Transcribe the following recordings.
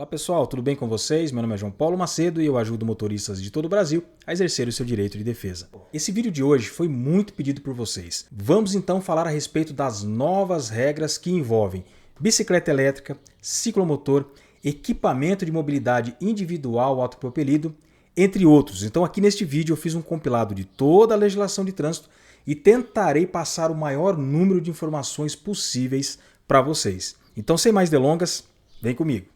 Olá pessoal, tudo bem com vocês? Meu nome é João Paulo Macedo e eu ajudo motoristas de todo o Brasil a exercer o seu direito de defesa. Esse vídeo de hoje foi muito pedido por vocês. Vamos então falar a respeito das novas regras que envolvem bicicleta elétrica, ciclomotor, equipamento de mobilidade individual autopropelido, entre outros. Então aqui neste vídeo eu fiz um compilado de toda a legislação de trânsito e tentarei passar o maior número de informações possíveis para vocês. Então sem mais delongas, vem comigo.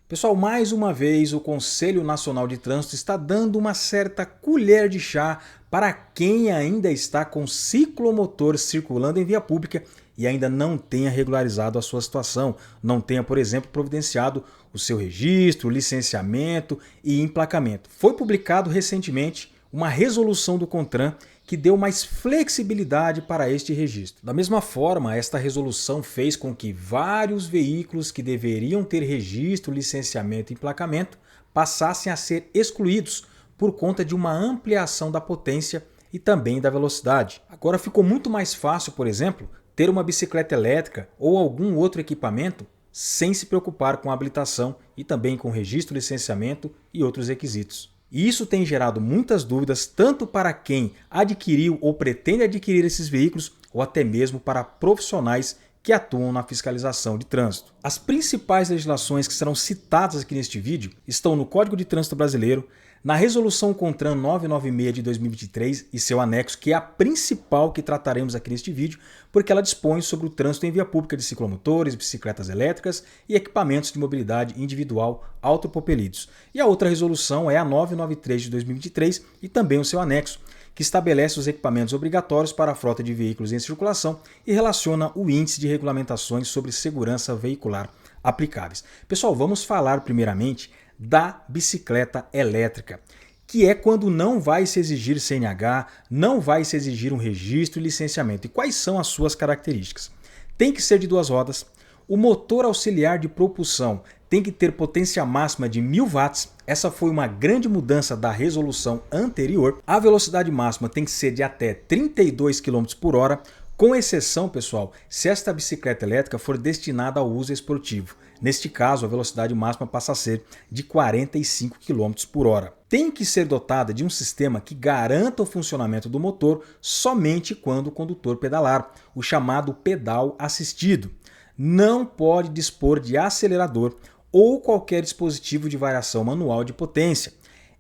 Pessoal, mais uma vez o Conselho Nacional de Trânsito está dando uma certa colher de chá para quem ainda está com ciclomotor circulando em via pública e ainda não tenha regularizado a sua situação, não tenha, por exemplo, providenciado o seu registro, licenciamento e emplacamento. Foi publicado recentemente uma resolução do CONTRAN que deu mais flexibilidade para este registro. Da mesma forma, esta resolução fez com que vários veículos que deveriam ter registro, licenciamento e emplacamento passassem a ser excluídos por conta de uma ampliação da potência e também da velocidade. Agora ficou muito mais fácil, por exemplo, ter uma bicicleta elétrica ou algum outro equipamento sem se preocupar com a habilitação e também com registro, licenciamento e outros requisitos. E isso tem gerado muitas dúvidas tanto para quem adquiriu ou pretende adquirir esses veículos ou até mesmo para profissionais que atuam na fiscalização de trânsito. As principais legislações que serão citadas aqui neste vídeo estão no Código de Trânsito Brasileiro, na Resolução CONTRAN 996 de 2023 e seu anexo, que é a principal que trataremos aqui neste vídeo, porque ela dispõe sobre o trânsito em via pública de ciclomotores, bicicletas elétricas e equipamentos de mobilidade individual autopropelidos. E a outra resolução é a 993 de 2023 e também o seu anexo, que estabelece os equipamentos obrigatórios para a frota de veículos em circulação e relaciona o índice de regulamentações sobre segurança veicular aplicáveis. Pessoal, vamos falar primeiramente da bicicleta elétrica, que é quando não vai se exigir CNH, não vai se exigir um registro e licenciamento. E quais são as suas características? Tem que ser de duas rodas, o motor auxiliar de propulsão tem que ter potência máxima de 1000 watts, essa foi uma grande mudança da resolução anterior. A velocidade máxima tem que ser de até 32 km por hora, com exceção, pessoal, se esta bicicleta elétrica for destinada ao uso esportivo. Neste caso, a velocidade máxima passa a ser de 45 km por hora. Tem que ser dotada de um sistema que garanta o funcionamento do motor somente quando o condutor pedalar, o chamado pedal assistido. Não pode dispor de acelerador ou qualquer dispositivo de variação manual de potência.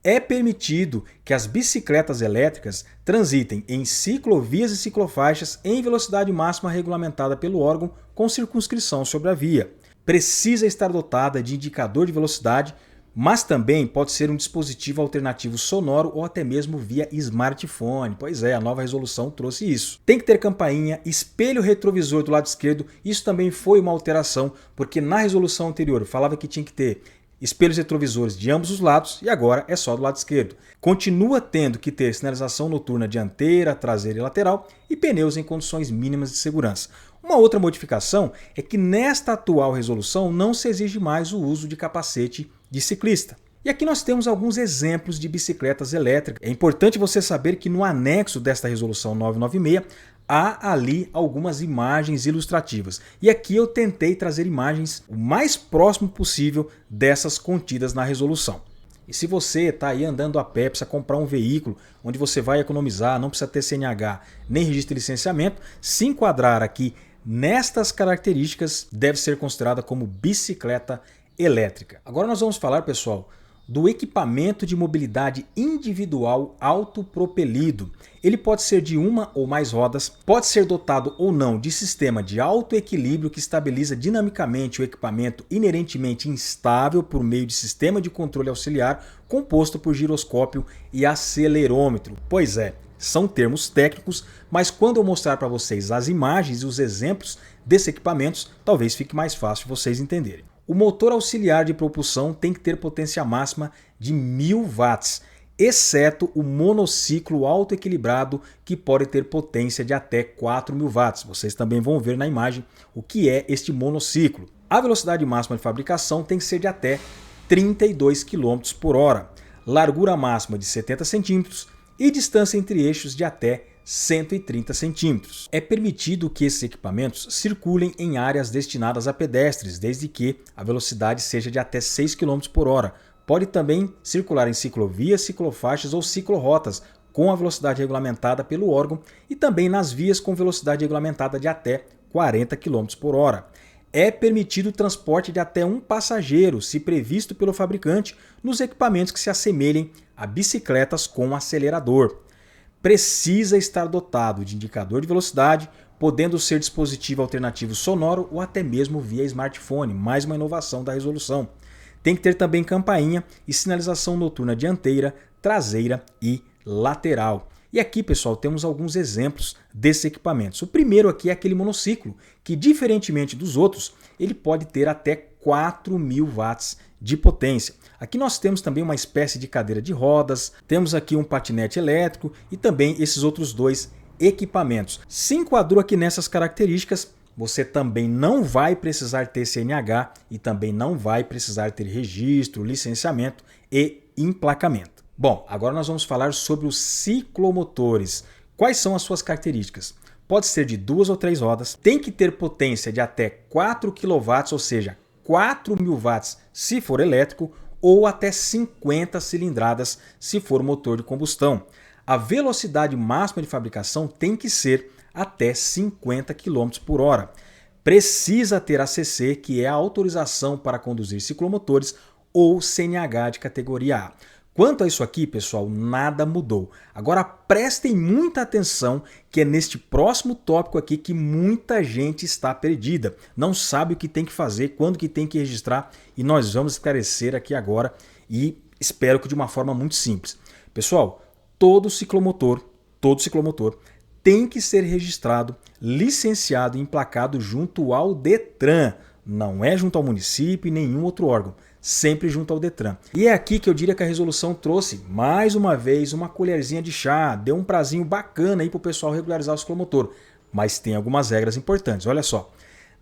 É permitido que as bicicletas elétricas transitem em ciclovias e ciclofaixas em velocidade máxima regulamentada pelo órgão com circunscrição sobre a via. Precisa estar dotada de indicador de velocidade, mas também pode ser um dispositivo alternativo sonoro ou até mesmo via smartphone. Pois é, a nova resolução trouxe isso. Tem que ter campainha, espelho retrovisor do lado esquerdo. Isso também foi uma alteração, porque na resolução anterior falava que tinha que ter espelhos retrovisores de ambos os lados e agora é só do lado esquerdo. Continua tendo que ter sinalização noturna dianteira, traseira e lateral e pneus em condições mínimas de segurança. Uma outra modificação é que nesta atual resolução não se exige mais o uso de capacete de ciclista. E aqui nós temos alguns exemplos de bicicletas elétricas. É importante você saber que no anexo desta resolução 996 há ali algumas imagens ilustrativas. E aqui eu tentei trazer imagens o mais próximo possível dessas contidas na resolução. E se você está aí andando a pé, precisa comprar um veículo onde você vai economizar, não precisa ter CNH nem registro de licenciamento, se enquadrar aqui nestas características, deve ser considerada como bicicleta elétrica. Agora nós vamos falar, pessoal, do equipamento de mobilidade individual autopropelido. Ele pode ser de uma ou mais rodas, pode ser dotado ou não de sistema de autoequilíbrio que estabiliza dinamicamente o equipamento inerentemente instável por meio de sistema de controle auxiliar composto por giroscópio e acelerômetro. Pois é, são termos técnicos, mas quando eu mostrar para vocês as imagens e os exemplos desses equipamentos, talvez fique mais fácil vocês entenderem. O motor auxiliar de propulsão tem que ter potência máxima de 1000 watts, exceto o monociclo autoequilibrado, que pode ter potência de até 4000 watts. Vocês também vão ver na imagem o que é este monociclo. A velocidade máxima de fabricação tem que ser de até 32 km por hora, largura máxima de 70 centímetros e distância entre eixos de até 130 centímetros. É permitido que esses equipamentos circulem em áreas destinadas a pedestres, desde que a velocidade seja de até 6 km por hora. Pode também circular em ciclovias, ciclofaixas ou ciclorotas, com a velocidade regulamentada pelo órgão, e também nas vias com velocidade regulamentada de até 40 km por hora. É permitido o transporte de até um passageiro, se previsto pelo fabricante, nos equipamentos que se assemelhem a bicicletas com acelerador. Precisa estar dotado de indicador de velocidade, podendo ser dispositivo alternativo sonoro ou até mesmo via smartphone, mais uma inovação da resolução. Tem que ter também campainha e sinalização noturna dianteira, traseira e lateral. E aqui, pessoal, temos alguns exemplos desses equipamentos. O primeiro aqui é aquele monociclo, que diferentemente dos outros, ele pode ter até 4.000 watts de potência. Aqui nós temos também uma espécie de cadeira de rodas, temos aqui um patinete elétrico e também esses outros dois equipamentos. Se enquadrou aqui nessas características, você também não vai precisar ter CNH e também não vai precisar ter registro, licenciamento e emplacamento. Bom, agora nós vamos falar sobre os ciclomotores. Quais são as suas características? Pode ser de 2 ou 3 rodas, tem que ter potência de até 4 kW, ou seja, 4.000 watts se for elétrico, ou até 50 cilindradas se for motor de combustão. A velocidade máxima de fabricação tem que ser até 50 km por hora. Precisa ter ACC, que é a autorização para conduzir ciclomotores, ou CNH de categoria A. Quanto a isso aqui, pessoal, nada mudou. Agora prestem muita atenção, que é neste próximo tópico aqui que muita gente está perdida. Não sabe o que tem que fazer, quando que tem que registrar, e nós vamos esclarecer aqui agora e espero que de uma forma muito simples. Pessoal, todo ciclomotor tem que ser registrado, licenciado e emplacado junto ao Detran. Não é junto ao município e nenhum outro órgão. Sempre junto ao Detran. E é aqui que eu diria que a resolução trouxe, mais uma vez, uma colherzinha de chá, deu um prazinho bacana aí para o pessoal regularizar o ciclomotor. Mas tem algumas regras importantes, olha só.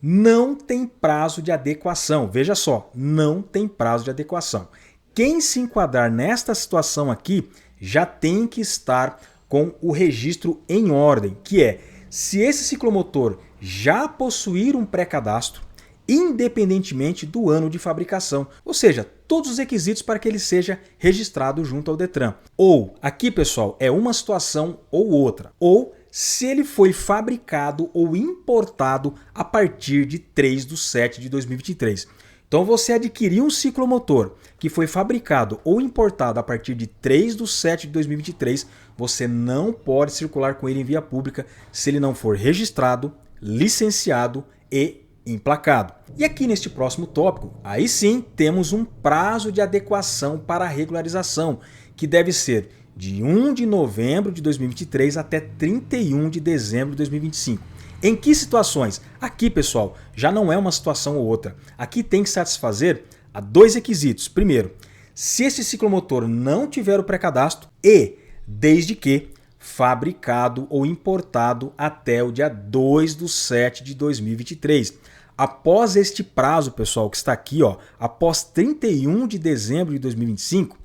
Não tem prazo de adequação, veja só, não tem prazo de adequação. Quem se enquadrar nesta situação aqui já tem que estar com o registro em ordem, que é, se esse ciclomotor já possuir um pré-cadastro, independentemente do ano de fabricação, ou seja, todos os requisitos para que ele seja registrado junto ao Detran. Ou, aqui pessoal, é uma situação ou outra, ou se ele foi fabricado ou importado a partir de 3/7/2023. Então você adquiriu um ciclomotor que foi fabricado ou importado a partir de 3/7/2023, você não pode circular com ele em via pública se ele não for registrado, licenciado e emplacado. E aqui neste próximo tópico, aí sim temos um prazo de adequação para a regularização, que deve ser de 1 de novembro de 2023 até 31 de dezembro de 2025. Em que situações? Aqui, pessoal, já não é uma situação ou outra. Aqui tem que satisfazer a 2 requisitos. Primeiro, se esse ciclomotor não tiver o pré-cadastro e desde que fabricado ou importado até o dia 2/7/2023. Após este prazo, pessoal, que está aqui, ó, após 31 de dezembro de 2025,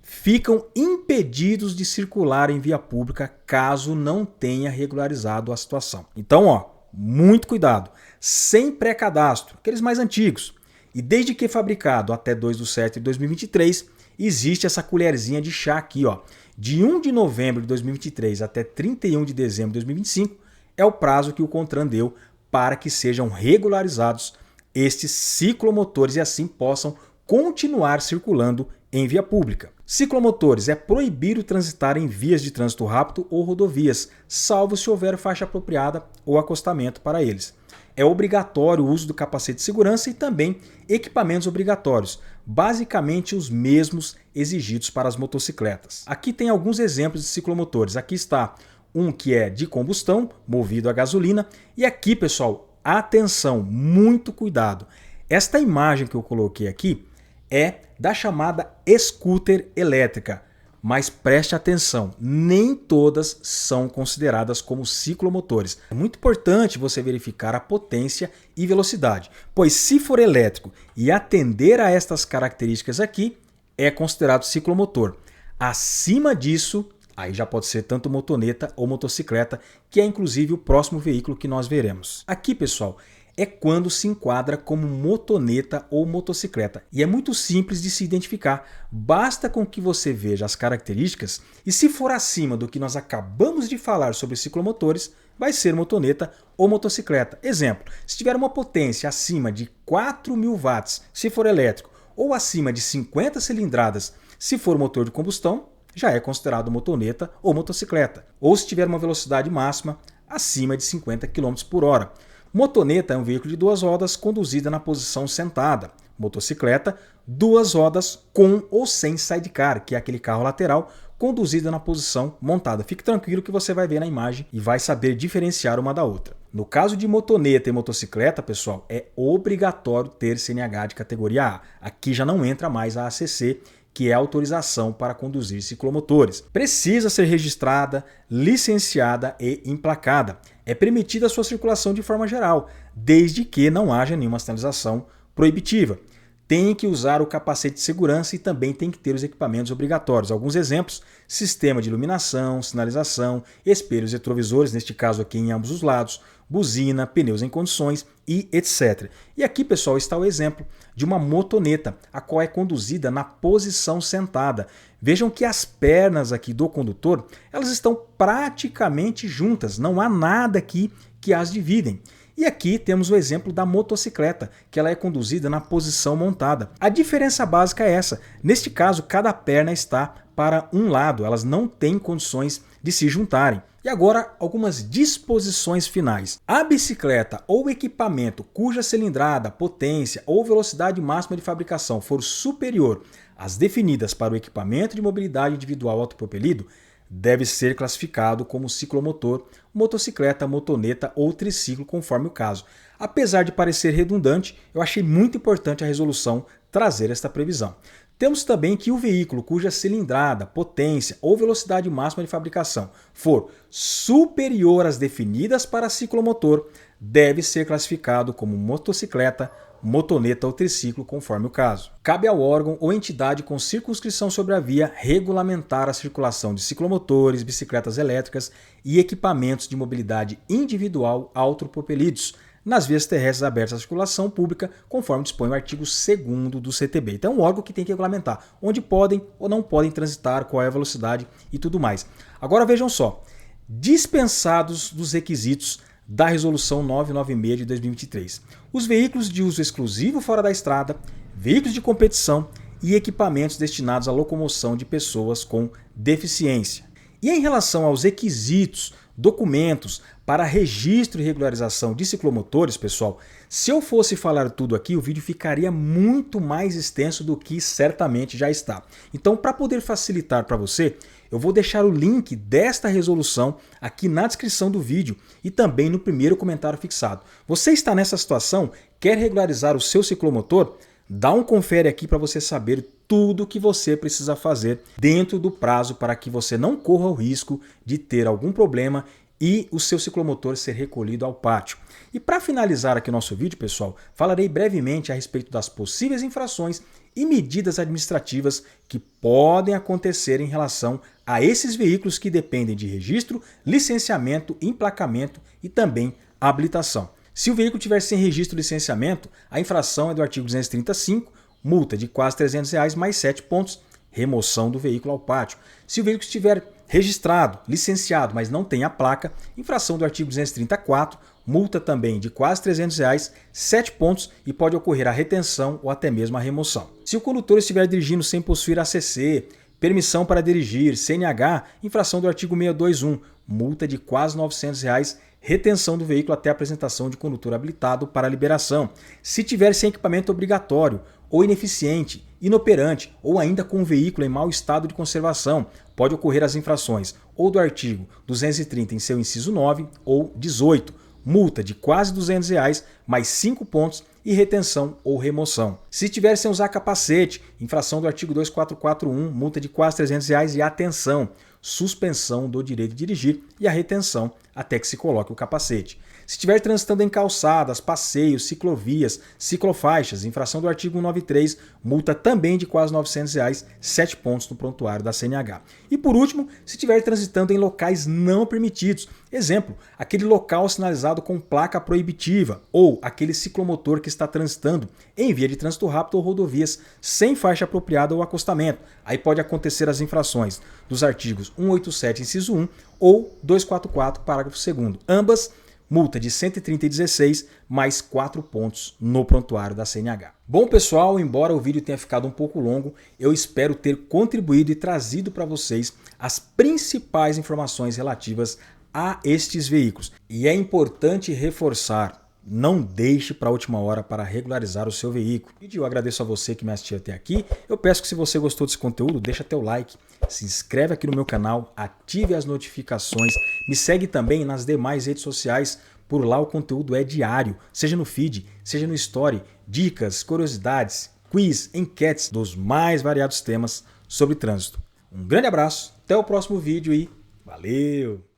ficam impedidos de circular em via pública caso não tenha regularizado a situação. Então, ó, muito cuidado. Sem pré-cadastro, aqueles mais antigos, e desde que fabricado até 2/7/2023, existe essa colherzinha de chá aqui, ó. De 1 de novembro de 2023 até 31 de dezembro de 2025 é o prazo que o CONTRAN deu para que sejam regularizados estes ciclomotores e assim possam continuar circulando em via pública. Ciclomotores é proibido transitar em vias de trânsito rápido ou rodovias, salvo se houver faixa apropriada ou acostamento para eles. É obrigatório o uso do capacete de segurança e também equipamentos obrigatórios, basicamente os mesmos exigidos para as motocicletas. Aqui tem alguns exemplos de ciclomotores. Aqui está um que é de combustão, movido a gasolina. E aqui, pessoal, atenção, muito cuidado. Esta imagem que eu coloquei aqui é da chamada scooter elétrica. Mas preste atenção, nem todas são consideradas como ciclomotores. É muito importante você verificar a potência e velocidade, pois se for elétrico e atender a estas características aqui, é considerado ciclomotor. Acima disso, Aí já pode ser tanto motoneta ou motocicleta, que é inclusive o próximo veículo que nós veremos. Aqui, pessoal, é quando se enquadra como motoneta ou motocicleta. E é muito simples de se identificar. Basta com que você veja as características e se for acima do que nós acabamos de falar sobre ciclomotores, vai ser motoneta ou motocicleta. Exemplo, se tiver uma potência acima de 4.000 watts, se for elétrico, ou acima de 50 cilindradas, se for motor de combustão, já é considerado motoneta ou motocicleta. Ou se tiver uma velocidade máxima acima de 50 km por hora. Motoneta é um veículo de duas rodas conduzida na posição sentada. Motocicleta, duas rodas com ou sem sidecar, que é aquele carro lateral conduzida na posição montada. Fique tranquilo que você vai ver na imagem e vai saber diferenciar uma da outra. No caso de motoneta e motocicleta, pessoal, é obrigatório ter CNH de categoria A. Aqui já não entra mais a ACC, que é a autorização para conduzir ciclomotores. Precisa ser registrada, licenciada e emplacada. É permitida a sua circulação de forma geral, desde que não haja nenhuma sinalização proibitiva. Tem que usar o capacete de segurança e também tem que ter os equipamentos obrigatórios. Alguns exemplos: sistema de iluminação, sinalização, espelhos retrovisores, neste caso aqui em ambos os lados, buzina, pneus em condições e etc. E aqui, pessoal, está o exemplo de uma motoneta, a qual é conduzida na posição sentada. Vejam que as pernas aqui do condutor, elas estão praticamente juntas, não há nada aqui que as dividem. E aqui temos o exemplo da motocicleta, que ela é conduzida na posição montada. A diferença básica é essa. Neste caso, cada perna está para um lado, elas não têm condições de se juntarem. E agora, algumas disposições finais. A bicicleta ou equipamento cuja cilindrada, potência ou velocidade máxima de fabricação for superior às definidas para o equipamento de mobilidade individual autopropelido, deve ser classificado como ciclomotor, motocicleta, motoneta ou triciclo, conforme o caso. Apesar de parecer redundante, eu achei muito importante a resolução trazer esta previsão. Temos também que o veículo cuja cilindrada, potência ou velocidade máxima de fabricação for superior às definidas para ciclomotor, deve ser classificado como motocicleta, motoneta ou triciclo, conforme o caso. Cabe ao órgão ou entidade com circunscrição sobre a via regulamentar a circulação de ciclomotores, bicicletas elétricas e equipamentos de mobilidade individual autopropelidos nas vias terrestres abertas à circulação pública, conforme dispõe o artigo 2º do CTB. Então é um órgão que tem que regulamentar onde podem ou não podem transitar, qual é a velocidade e tudo mais. Agora vejam só, dispensados dos requisitos da Resolução 996 de 2023. Os veículos de uso exclusivo fora da estrada, veículos de competição e equipamentos destinados à locomoção de pessoas com deficiência. E em relação aos requisitos, documentos para registro e regularização de ciclomotores, pessoal, se eu fosse falar tudo aqui, o vídeo ficaria muito mais extenso do que certamente já está. Então, para poder facilitar para você, eu vou deixar o link desta resolução aqui na descrição do vídeo e também no primeiro comentário fixado. Você está nessa situação? Quer regularizar o seu ciclomotor? Dá um confere aqui para você saber tudo o que você precisa fazer dentro do prazo para que você não corra o risco de ter algum problema e o seu ciclomotor ser recolhido ao pátio. E para finalizar aqui o nosso vídeo, pessoal, falarei brevemente a respeito das possíveis infrações e medidas administrativas que podem acontecer em relação a esses veículos que dependem de registro, licenciamento, emplacamento e também habilitação. Se o veículo tiver sem registro e licenciamento, a infração é do artigo 235, multa de quase R$300 mais 7 pontos, remoção do veículo ao pátio. Se o veículo estiver registrado, licenciado, mas não tem a placa, infração do artigo 234, multa também de quase R$300, 7 pontos e pode ocorrer a retenção ou até mesmo a remoção. Se o condutor estiver dirigindo sem possuir ACC, permissão para dirigir, CNH, infração do artigo 621, multa de quase R$900, retenção do veículo até a apresentação de condutor habilitado para liberação. Se tiver sem equipamento obrigatório, ou ineficiente, inoperante, ou ainda com o veículo em mau estado de conservação, pode ocorrer as infrações ou do artigo 230 em seu inciso 9 ou 18, multa de quase R$200 mais 5 pontos e retenção ou remoção. Se tiver sem usar capacete, infração do artigo 2441, multa de quase R$300 e atenção. suspensão do direito de dirigir e a retenção até que se coloque o capacete. Se estiver transitando em calçadas, passeios, ciclovias, ciclofaixas, infração do artigo 193, multa também de quase R$ 900, 7 pontos no prontuário da CNH. E por último, se estiver transitando em locais não permitidos, exemplo, aquele local sinalizado com placa proibitiva ou aquele ciclomotor que está transitando em via de trânsito rápido ou rodovias sem faixa apropriada ou acostamento. Aí pode acontecer as infrações dos artigos 187, inciso 1 ou 244, parágrafo 2º, ambas multa de 130,16 mais 4 pontos no prontuário da CNH. Bom pessoal, embora o vídeo tenha ficado um pouco longo, eu espero ter contribuído e trazido para vocês as principais informações relativas a estes veículos. E é importante reforçar, não deixe para a última hora para regularizar o seu veículo. E eu agradeço a você que me assistiu até aqui. Eu peço que se você gostou desse conteúdo, deixa teu like, se inscreve aqui no meu canal, ative as notificações, me segue também nas demais redes sociais, por lá o conteúdo é diário, seja no feed, seja no story, dicas, curiosidades, quiz, enquetes dos mais variados temas sobre trânsito. Um grande abraço, até o próximo vídeo e valeu!